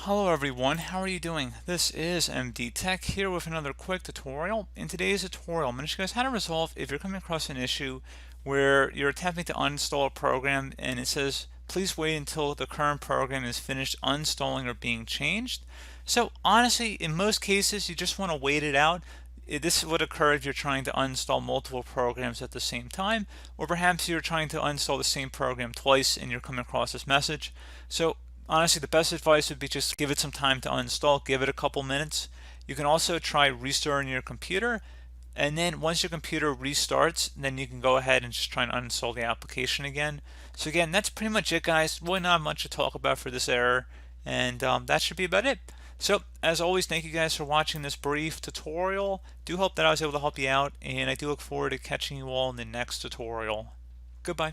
Hello everyone, how are you doing? This is MD Tech here with another quick tutorial. In today's tutorial, I'm going to show you guys how to resolve if you're coming across an issue where you're attempting to uninstall a program and it says please wait until the current program is finished uninstalling or being changed. So honestly, in most cases you just want to wait it out. This would occur if you're trying to uninstall multiple programs at the same time, or perhaps you're trying to uninstall the same program twice and you're coming across this message. So honestly, the best advice would be just give it some time to uninstall, give it a couple minutes. You can also try restarting your computer, and then once your computer restarts, then you can go ahead and just try and uninstall the application again. So again, that's pretty much it, guys. Really not much to talk about for this error, and that should be about it. So as always, thank you guys for watching this brief tutorial. Do hope that I was able to help you out, and I do look forward to catching you all in the next tutorial. Goodbye.